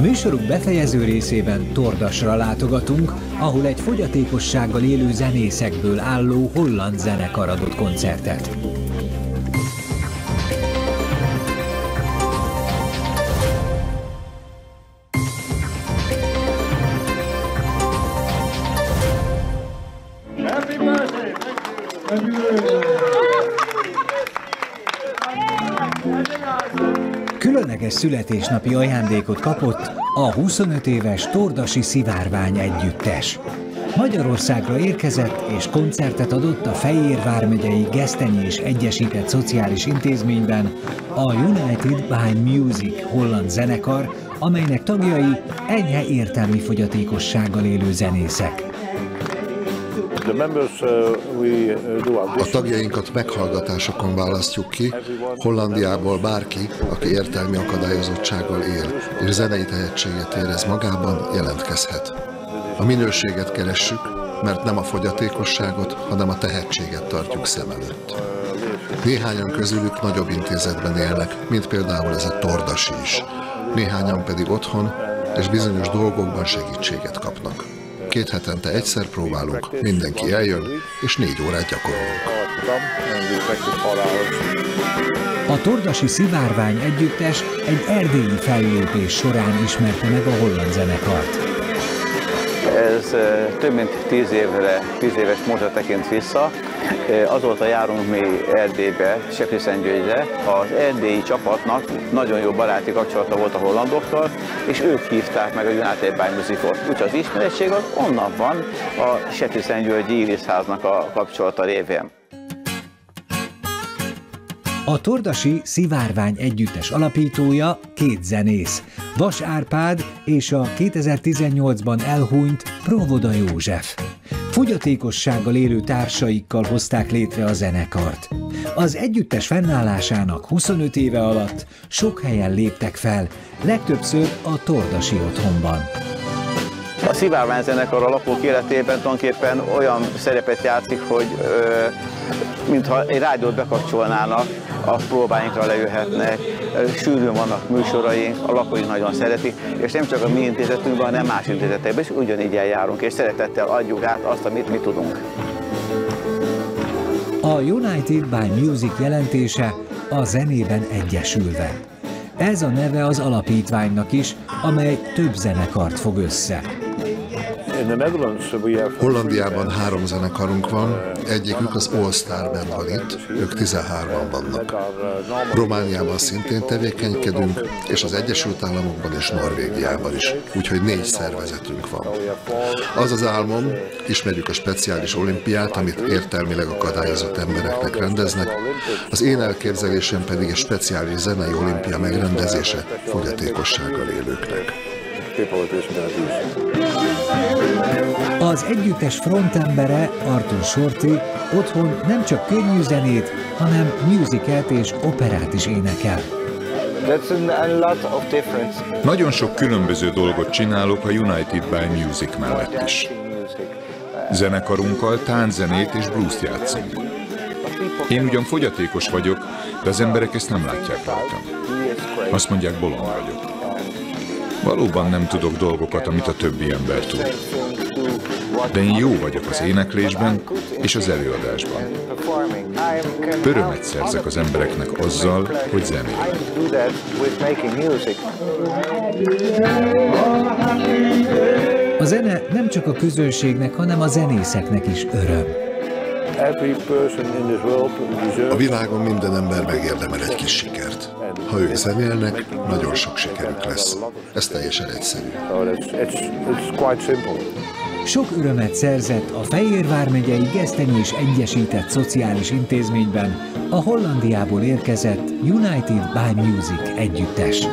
Műsoruk befejező részében Tordasra látogatunk, ahol egy fogyatékossággal élő zenészekből álló holland zenekar adott koncertet. Különleges születésnapi ajándékot kapott a 25 éves Tordasi Szivárvány együttes. Magyarországra érkezett és koncertet adott a Fejér vármegyei Gesztenyi és Egyesített Szociális Intézményben a United by Music holland zenekar, amelynek tagjai enyhe értelmi fogyatékossággal élő zenészek. A tagjainkat meghallgatásokon választjuk ki, Hollandiából bárki, aki értelmi akadályozottsággal él, és zenei tehetséget érez magában, jelentkezhet. A minőséget keressük, mert nem a fogyatékosságot, hanem a tehetséget tartjuk szem előtt. Néhányan közülük nagyobb intézetben élnek, mint például ez a Tordasi is. Néhányan pedig otthon, és bizonyos dolgokban segítséget kapnak. 2 hetente egyszer próbálunk, mindenki eljön, és 4 órát gyakorolunk. A Tordasi Szivárvány együttes egy erdélyi fellépés során ismerte meg a holland zenekart. Ez több mint 10 éves múltra tekint vissza. Azóta járunk mi Erdélybe, Sepsiszentgyörgyre. Az erdélyi csapatnak nagyon jó baráti kapcsolata volt a hollandokkal, és ők hívták meg a United by Musicot. Úgyhogy az ismerettség az onnan van a Sepsiszentgyörgyi Iriszháznak a kapcsolata révén. A Tordasi Szivárvány együttes alapítója 2 zenész, Vas Árpád és a 2018-ban elhunyt Provoda József. Fogyatékossággal élő társaikkal hozták létre a zenekart. Az együttes fennállásának 25 éve alatt sok helyen léptek fel, legtöbbször a Tordasi otthonban. A Szivárvány zenekar a lakók életében tulajdonképpen olyan szerepet játszik, hogy mintha egy rádiót bekapcsolnának, a próbáinkra lejöhetnek, sűrűn vannak műsoraink, a lakóink nagyon szeretik, és nem csak a mi intézetünkben, hanem más intézetekben is ugyanígy eljárunk, és szeretettel adjuk át azt, amit mi tudunk. A United by Music jelentése a zenében egyesülve. Ez a neve az alapítványnak is, amely több zenekart fog össze. Hollandiában 3 zenekarunk van, egyikük az All Star Band van itt, ők 13-an vannak. Romániában szintén tevékenykedünk, és az Egyesült Államokban és Norvégiában is, úgyhogy 4 szervezetünk van. Az az álmom, ismerjük a speciális olimpiát, amit értelmileg akadályozott embereknek rendeznek, az én elképzelésem pedig egy speciális zenei olimpia megrendezése fogyatékossággal élőknek. Az együttes frontembere, Artur Sorti, otthon nem csak könnyű zenét, hanem musicalt és operát is énekel. Nagyon sok különböző dolgot csinálok a United by Music mellett is. Zenekarunkkal tánczenét és bluest játszunk. Én ugyan fogyatékos vagyok, de az emberek ezt nem látják rajtam. Azt mondják, bolond vagyok. Valóban nem tudok dolgokat, amit a többi ember tud. De én jó vagyok az éneklésben és az előadásban. Örömet szerzek az embereknek azzal, hogy zenélek. A zene nem csak a közönségnek, hanem a zenészeknek is öröm. A világon minden ember megérdemel egy kis sikert. Ha ők zenélnek, nagyon sok sikerük lesz. Ez teljesen egyszerű. Sok örömet szerzett a Fejér vármegyei Gesztenyi és Egyesített Szociális Intézményben a Hollandiából érkezett United by Music együttes.